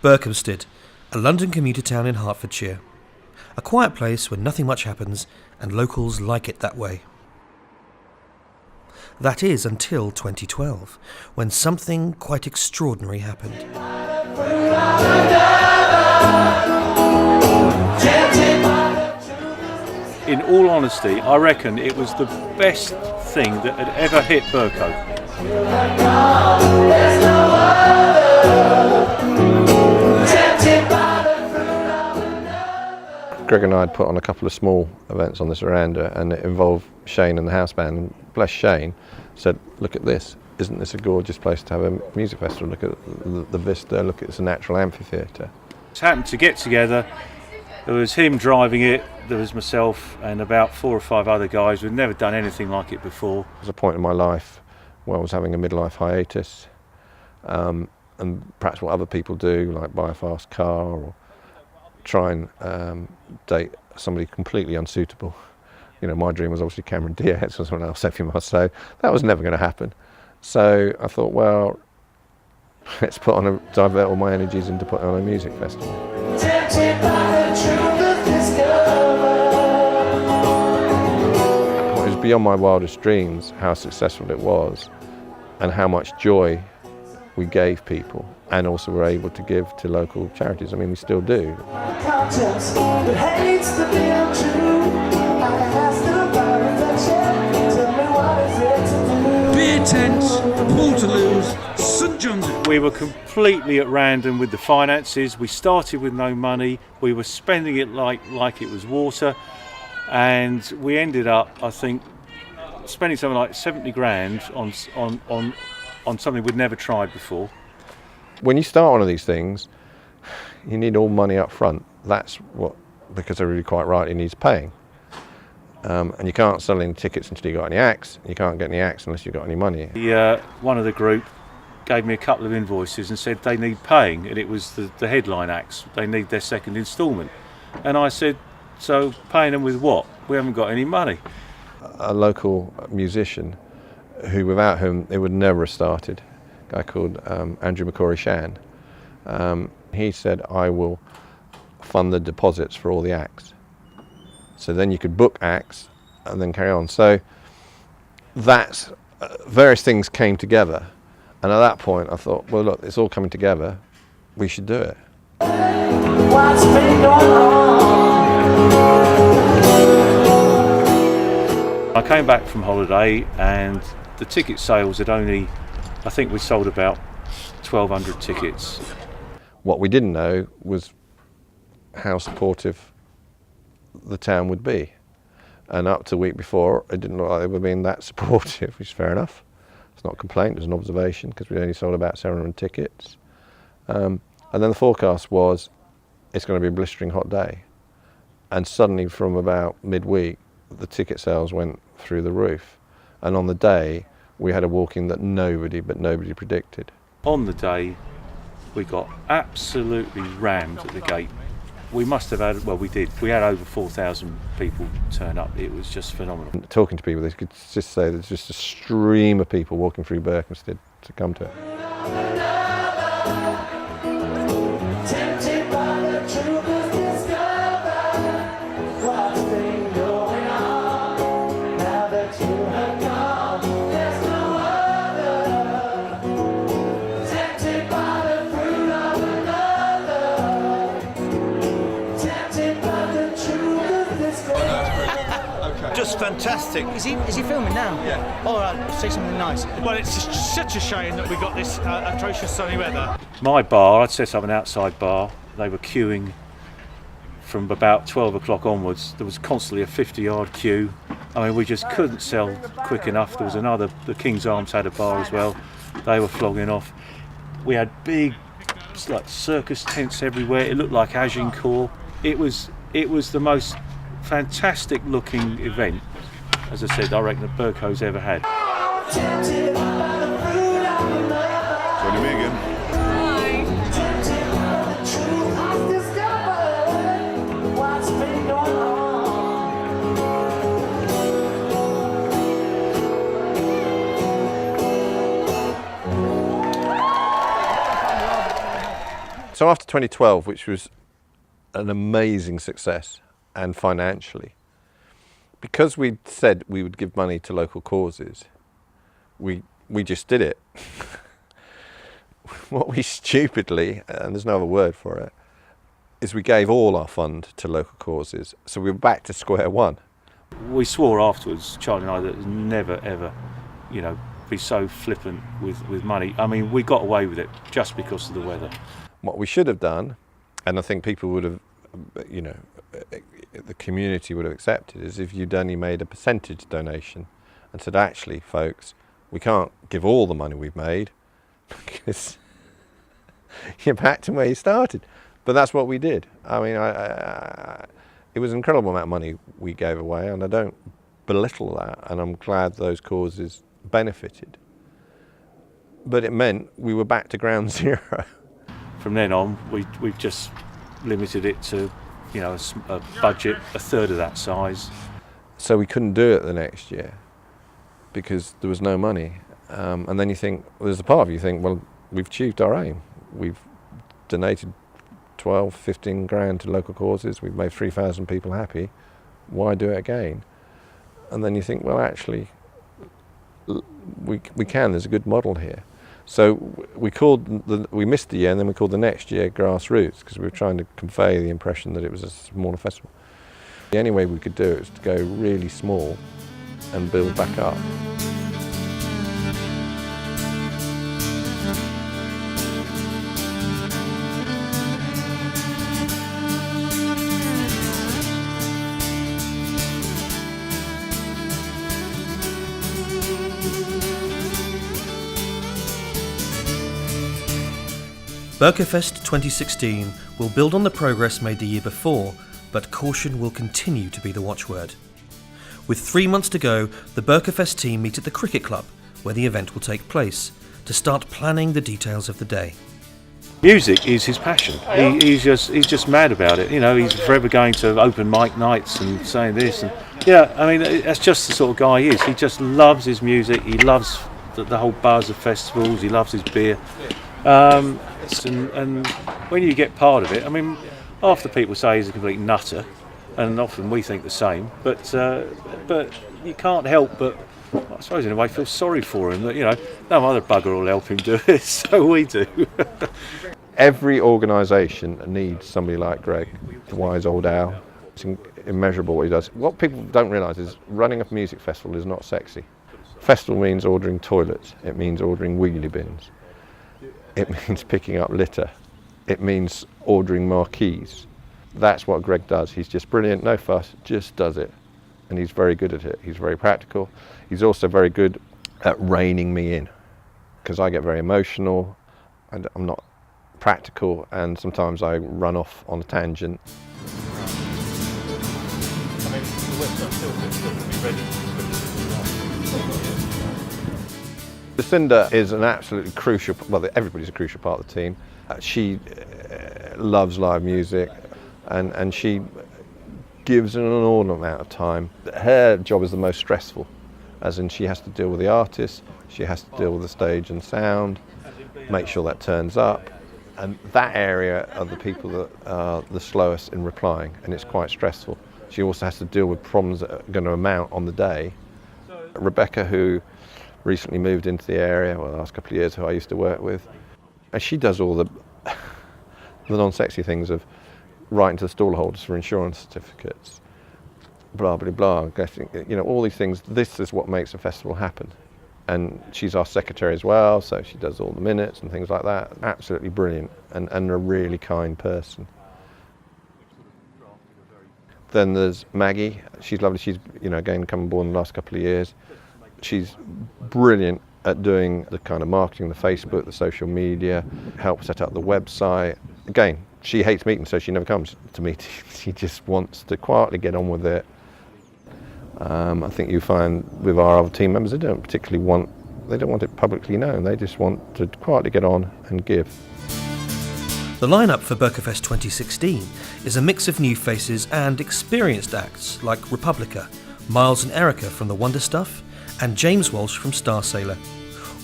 Berkhamsted, a London commuter town in Hertfordshire. A quiet place where nothing much happens and locals like it that way. That is until 2012, when something quite extraordinary happened. In all honesty, I reckon it was the best thing that had ever hit Berko. Greg and I had put on a couple of small events on this veranda, and it involved Shane and the house band. And bless Shane, said, "Look at this! Isn't this a gorgeous place to have a music festival? Look at the vista. Look, it's a natural amphitheatre." It happened to get together. There was him driving it. There was myself and about 4 or 5 other guys who'd never done anything like it before. There was a point in my life where I was having a midlife hiatus, and perhaps what other people do, like buy a fast car or try and date somebody completely unsuitable. You know, my dream was obviously Cameron Diaz or someone else, so that was never going to happen. So I thought, well, let's divert all my energies into putting on a music festival. It was beyond my wildest dreams how successful it was and how much joy we gave people, and also were able to give to local charities. I mean, we still do. Beer tents, Portaloos, St John's. We were completely at random with the finances. We started with no money. We were spending it like it was water, and we ended up, I think, spending something like 70 grand on something we'd never tried before. When you start one of these things, you need all money up front. That's what, because they're really quite right, it needs paying. And you can't sell any tickets until you've got any acts. You can't get any acts unless you've got any money. One of the group gave me a couple of invoices and said they need paying, and it was the headline acts. They need their second instalment. And I said, so paying them with what? We haven't got any money. A local musician without whom it would never have started, a guy called Andrew McCory-Shan. He said, I will fund the deposits for all the acts. So then you could book acts and then carry on. So that's, various things came together. And at that point I thought, well look, it's all coming together, we should do it. I came back from holiday and the ticket sales had only, I think we sold about 1,200 tickets. What we didn't know was how supportive the town would be. And up to the week before, it didn't look like they were being that supportive, which is fair enough. It's not a complaint, it was an observation, because we only sold about 700 tickets. And then the forecast was, it's going to be a blistering hot day. And suddenly from about midweek, the ticket sales went through the roof. And on the day, we had a walk-in that nobody predicted. On the day, we got absolutely rammed at the gate. We must have had, well we did, we had over 4,000 people turn up. It was just phenomenal. Talking to people, they could just say there's just a stream of people walking through Berkhamsted to come to it. Just fantastic. Is he filming now? Yeah. All right, say something nice. Well, it's just such a shame that we got this atrocious sunny weather. My bar, I'd set up an outside bar. They were queuing from about 12 o'clock onwards. There was constantly a 50-yard queue. I mean, we just couldn't sell quick enough. There was another, the King's Arms had a bar as well. They were flogging off. We had big, like circus tents everywhere. It looked like Agincourt. It was the most fantastic looking event, as I said, I reckon that Berko's ever had. Joining me again. So after 2012, which was an amazing success and financially, because we'd said we would give money to local causes, we just did it. What we stupidly, and there's no other word for it, is we gave all our fund to local causes. So we were back to square one. We swore afterwards, Charlie and I, that never ever, be so flippant with money. I mean, we got away with it just because of the weather. What we should have done, and I think people would have, the community would have accepted, is if you'd only made a percentage donation and said, actually, folks, we can't give all the money we've made because you're back to where you started. But that's what we did. I mean, it was an incredible amount of money we gave away, and I don't belittle that, and I'm glad those causes benefited. But it meant we were back to ground zero. From then on, we've just limited it to, a budget a third of that size. So we couldn't do it the next year because there was no money. And then you think, well, there's a part of you think, well, we've achieved our aim. We've donated 12, 15 grand to local causes. We've made 3,000 people happy. Why do it again? And then you think, well, actually, we can. There's a good model here. So we missed the year, and then we called the next year Grassroots, because we were trying to convey the impression that it was a smaller festival. The only way we could do it was to go really small and build back up. BerkoFest 2016 will build on the progress made the year before, but caution will continue to be the watchword. With 3 months to go, the BerkoFest team meet at the cricket club, where the event will take place, to start planning the details of the day. Music is his passion. He's just mad about it. He's forever going to open mic nights and saying this. And that's just the sort of guy he is. He just loves his music. He loves the whole buzz of festivals. He loves his beer. And when you get part of it, half the people say he's a complete nutter, and often we think the same. But you can't help but, I suppose in a way, feel sorry for him. That no other bugger will help him do it, so we do. Every organisation needs somebody like Greg, the wise old owl. It's immeasurable what he does. What people don't realise is running a music festival is not sexy. Festival means ordering toilets. It means ordering wheelie bins. It means picking up litter. It means ordering marquees. That's what Greg does. He's just brilliant, no fuss, just does it. And he's very good at it. He's very practical. He's also very good at reining me in, because I get very emotional and I'm not practical, and sometimes I run off on a tangent. Lucinda is an absolutely crucial, well, everybody's a crucial part of the team. She loves live music, and she gives an inordinate amount of time. Her job is the most stressful, as in she has to deal with the artists, she has to deal with the stage and sound, make sure that turns up, and that area are the people that are the slowest in replying, and it's quite stressful. She also has to deal with problems that are going to amount on the day. Rebecca, who recently moved into the area, well, the last couple of years, who I used to work with, and she does all the non-sexy things of writing to the stallholders for insurance certificates, blah, blah, blah, getting, all these things. This is what makes a festival happen. And she's our secretary as well, so she does all the minutes and things like that. Absolutely brilliant, and a really kind person. Then there's Maggie. She's lovely. She's, again, come on board in the last couple of years. She's brilliant at doing the kind of marketing, the Facebook, the social media, help set up the website. Again, she hates meetings, so she never comes to meetings. She just wants to quietly get on with it. I think you find with our other team members, they don't want it publicly known. They just want to quietly get on and give. The lineup for BerkoFest 2016 is a mix of new faces and experienced acts like Republica, Miles and Erica from The Wonder Stuff, and James Walsh from Star Sailor,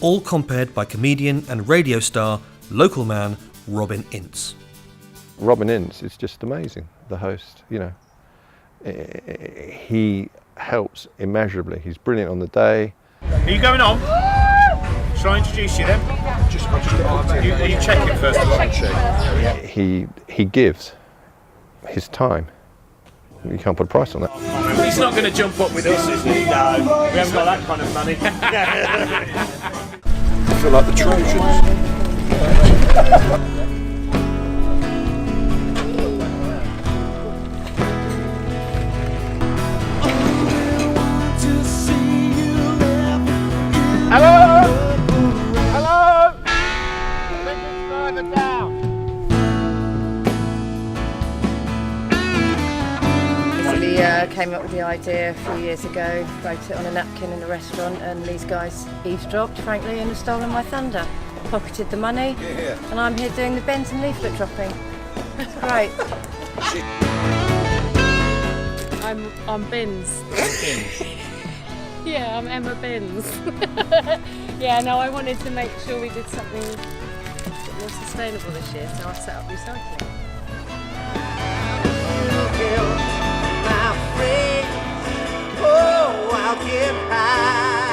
all compared by comedian and radio star, local man Robin Ince. Robin Ince is just amazing, the host, you know. He helps immeasurably. He's brilliant on the day. Are you going on? Shall I introduce you then? Are you checking first of all? He gives his time. You can't put a price on that. He's not going to jump up with us, is he? No. We haven't got that kind of money. I feel like the Trojans. Came up with the idea a few years ago, wrote it on a napkin in a restaurant, and these guys eavesdropped, frankly, and have stolen my thunder. Pocketed the money, and I'm here doing the bends and leaflet dropping. It's great. I'm Binns. Yeah, I'm Emma Binns. Yeah, no, I wanted to make sure we did something a bit more sustainable this year, so I set up recycling. Oh, I'll get high.